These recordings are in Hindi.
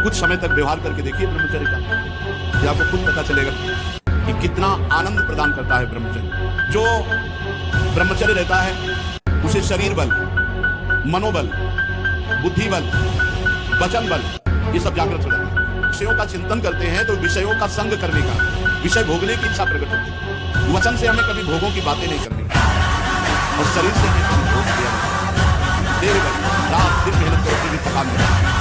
कुछ समय तक व्यवहार करके देखिए ब्रह्मचर्य का, ये आपको खुद पता चलेगा कि कितना आनंद प्रदान करता है ब्रह्मचर्य। जो ब्रह्मचर्य रहता है उसे शरीर बल, मनोबल, बुद्धि बल, वचन बल ये सब जागृत हो जाता है। विषयों का चिंतन करते हैं तो विषयों का संग करने का, विषय भोगने की इच्छा प्रकट होती है। वचन से हमें कभी भोगों की बातें नहीं करनी और शरीर से हमें कभी भोग दिया नहीं। देर बल, रात दिन मेहनत करो फिर भी थकान नहीं।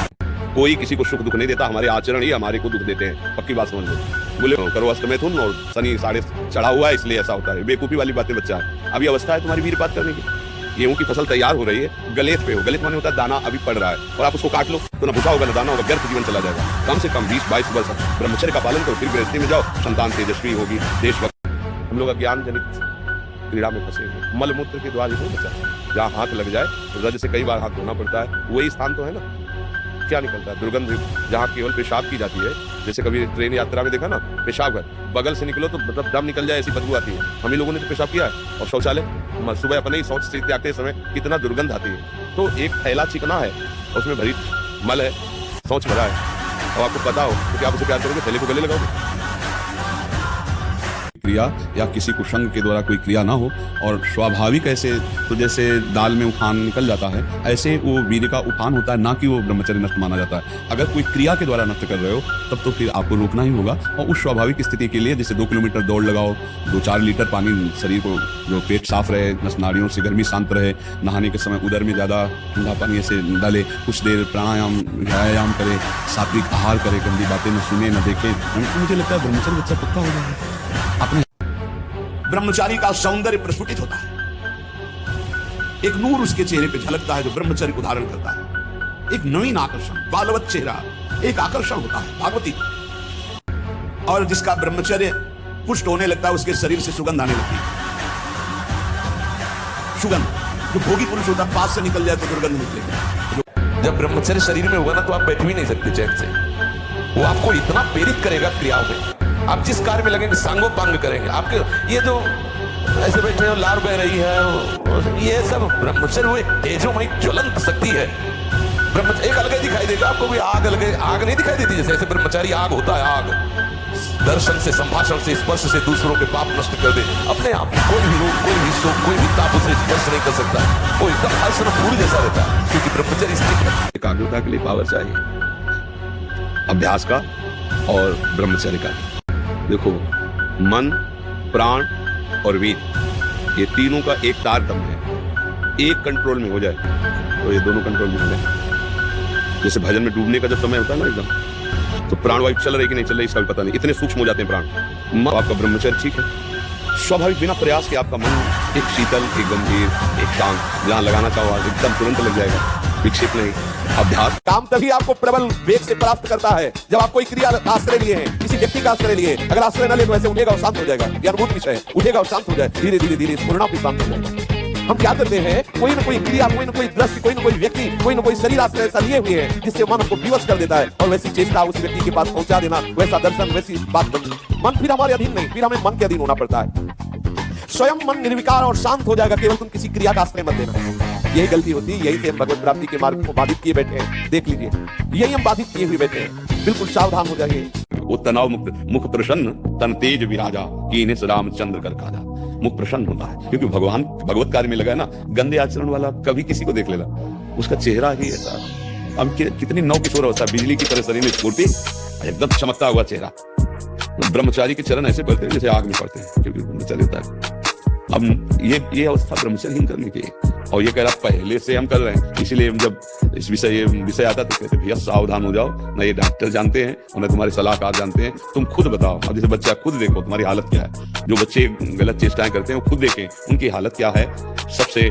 कोई किसी को सुख दुख नहीं देता, हमारे आचरण ही हमारे को दुख देते हैं, पक्की बात समझ लो। बोले करो अष्टमेथुन और शनि साढ़े चढ़ा हुआ है इसलिए ऐसा होता है, बेवकूफी वाली बातें बच्चा है। अभी अवस्था है तुम्हारी वीरपात करने की, गेहूं की फसल तैयार हो रही है, गलेत पे हो, गलेत माने होता है दाना अभी पड़ रहा है और आप उसको काट लो तो ना भूसा होगा ना दाना होगा, व्यर्थ जीवन चला जाएगा। कम से कम 20-22 वर्ष ब्रह्मचर्य का पालन करो, फिर गृहस्थी में जाओ, संतान तेजस्वी होगी, देशभक्त। हम लोग अज्ञान जनित क्रीड़ा में फंसे हैं, मल मूत्र के द्वार ही बचा, जहाँ हाथ लग जाए रज से कई बार हाथ धोना पड़ता है, वही स्थान तो है ना। क्या निकलता है दुर्गंध, जहाँ केवल पेशाब की जाती है। जैसे कभी ट्रेन यात्रा में देखा ना, पेशाब घर बगल से निकलो तो मतलब दम निकल जाए ऐसी बदबू आती है। हम ही लोगों ने तो पेशाब किया है। और शौचालय सुबह अपने ही शौच से त्यागते समय कितना दुर्गंध आती है। तो एक थैला चिकना है और उसमें भरी मल है, शौच भरा है और आपको पता हो तो क्या आप उसे प्यार करोगे? थैले को गले लगाओगे? क्रिया या किसी कुसंग के द्वारा कोई क्रिया ना हो और स्वाभाविक ऐसे, तो जैसे दाल में उफान निकल जाता है ऐसे वो वीर्य का उफान होता है, ना कि वो ब्रह्मचर्य नष्ट माना जाता है। अगर कोई क्रिया के द्वारा नष्ट कर रहे हो तब तो फिर आपको रोकना ही होगा। और उस स्वाभाविक स्थिति के लिए जैसे 2 किलोमीटर दौड़ लगाओ, 2-4 लीटर पानी शरीर को, जो पेट साफ रहे, नस नाड़ियों से गर्मी शांत रहे, नहाने के समय उदर में ज़्यादा ठंडा पानी ऐसे डाले, कुछ देर प्राणायाम व्यायाम करे, सात्विक आहार करे, गंदी बातें न सुने न देखे, मुझे लगता है ब्रह्मचर्य बच्चा पक्का हो जाएगा। ब्रह्मचारी का सौंदर्य प्रस्फुटित होता है, एक नूर उसके चेहरे पे झलकता है जो ब्रह्मचर्य को धारण करता है। एक नवीन आकर्षण, बालवत चेहरा, एक आकर्षण होता है भागवती। और जिसका ब्रह्मचर्य पुष्ट होने लगता है उसके शरीर से सुगंध आने लगती है। सुगंध, जो भोगी पुरुष होता है पास से निकल जाए तो दुर्गंध निकलेगी। जब ब्रह्मचर्य शरीर में होगा ना तो आप बैठ भी नहीं सकते चैन से। वो आपको इतना प्रेरित करेगा क्रियाओं में, आप जिस कार्य में लगेंगे सांगो पांग करेंगे। आपके ये जो ऐसे बैठे हो, लार बह रही है, ये सब ब्रह्मचर्य हुए तेजोमयी ज्वलंत शक्ति है। ब्रह्मचर्य एक अलग दिखाई देगा आपको, भी आग अलग, आग नहीं दिखाई देती जैसे ऐसे ब्रह्मचारी आग होता है। आग दर्शन से, संभाषण से, स्पर्श से दूसरों के पाप नष्ट कर दे अपने आप। कोई भी रोग, कोई भी शोक, कोई भी ताप उसे स्पर्श नहीं कर सकता। वो एकदम हर्षण फूल जैसा रहता है क्योंकि ब्रह्मचर्य स्थित है। एकाग्रता के लिए पावर चाहिए, अभ्यास का और ब्रह्मचर्य का। देखो, मन, प्राण और वीर, ये तीनों का एक तारतम्य है। एक कंट्रोल में हो जाए तो ये दोनों कंट्रोल में हो जाए। जैसे भजन में डूबने का जब समय होता है ना एकदम, तो प्राण वायु चल रही कि नहीं चल रही इसका भी पता नहीं, इतने सूक्ष्म हो जाते हैं प्राण। आपका ब्रह्मचर्य ठीक है, स्वाभाविक बिना प्रयास के आपका मन एक शीतल, एक गंभीर, एक शांत, जहां लगाना चाहो एकदम तुरंत लग जाएगा, विक्षेप नहीं। अभ्यास काम तभी आपको प्रबल वेग से प्राप्त करता है जब आप कोई क्रिया का आश्रय लिए हैं, किसी व्यक्ति का आश्रय लिए। अगर आश्रय न ले तो ऐसे उठेगा और शांत हो जाएगा। ये अनुभूत विषय है, उठेगा और शांत हो जाए, धीरे धीरे धीरे पूर्णा भी शांत हो जाएगा। हम क्या करते हैं, कोई ना कोई क्रिया, कोई ना कोई दृश्य, कोई ना कोई व्यक्ति, कोई ना कोई शरीर आश्रय ऐसा लिए हुए हैं जिससे मन हमको विवश कर देता है और वैसी चेष्टा उस व्यक्ति के पास पहुंचा देना, वैसा दर्शन, वैसी बात बनती। मन फिर हमारे अधीन नहीं, फिर हमें मन के अधीन होना पड़ता है। स्वयं मन निर्विकार और शांत हो जाएगा, केवल तुम किसी क्रिया का आश्रय मत देना। यही गलती होती है, यही से हम भगवत प्राप्ति के मार्ग को बाधित किए बैठे हैं। देख लीजिए, यही हम बाधित किए हुए बैठे हैं। बिल्कुल सावधान हो जाइए। वो तनाव मुक्त, मुख प्रसन्न, तन तेज विराजा, कीने से रामचंद्र कर काजा। मुख प्रसन्न होता है क्योंकि भगवान भगवत कार्य में लगा है ना। गंदे आचरण वाला कभी किसी को देख लेना, उसका चेहरा ही ऐसा। अब कितनी नौ किशोर अवस्था, बिजली की तरह शरीर में स्फूर्ति, एकदम चमकता हुआ चेहरा। ब्रह्मचारी के चरण ऐसे पड़ते हैं जैसे आग में पड़ते हैं, क्योंकि ब्रह्मचर्य होता है। अब ये अवस्था ब्रह्मचर्य करने की है। और ये कह रहा पहले से हम कर रहे हैं, इसीलिए जब इस विषय आता तो कहते भैया सावधान हो जाओ, ना ये डॉक्टर जानते हैं और ना तुम्हारे सलाहकार जानते हैं, तुम खुद बताओ। अब जैसे बच्चा, खुद देखो तुम्हारी हालत क्या है। जो बच्चे गलत चेष्टाएं करते हैं वो खुद देखें उनकी हालत क्या है। सबसे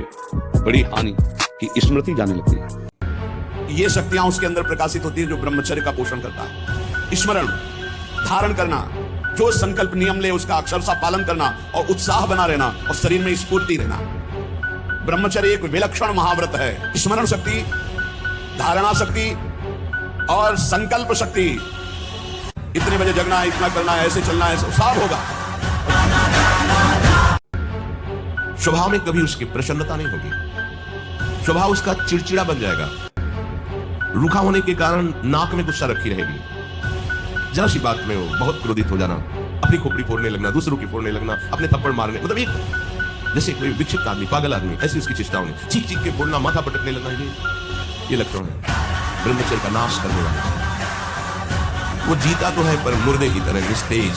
बड़ी हानि की स्मृति जाने लगती है। ये शक्तियां उसके अंदर प्रकाशित होती है जो ब्रह्मचर्य का पोषण करता है। स्मरण धारण करना, जो संकल्प नियम ले उसका अक्षरशः पालन करना और उत्साह बना रहना और शरीर में स्फूर्ति रहना। ब्रह्मचर्य एक विलक्षण महाव्रत है। स्मरण शक्ति, धारणा शक्ति और संकल्प शक्ति। इतने बजे जगना है, इतना करना है, ऐसे चलना है, सब होगा। स्वभाव में कभी उसकी प्रसन्नता नहीं होगी, स्वभाव उसका चिड़चिड़ा बन जाएगा। रूखा होने के कारण नाक में गुस्सा रखी रहेगी, जरा सी बात में वो बहुत क्रोधित हो जाना, अपनी खोपड़ी फोड़ने लगना, दूसरों की फोड़ने लगना, अपने थप्पड़ मारने, मतलब एक जैसे कोई विक्षिप्त आदमी, पागल आदमी, ऐसी उसकी चेष्टा होनी, चीख चीख के बोलना, माथा पटकने लगना, ये लक्षण है ब्रह्मचर्य का नाश करने वाला। वो जीता तो है पर मुर्दे की तरह निस्तेज।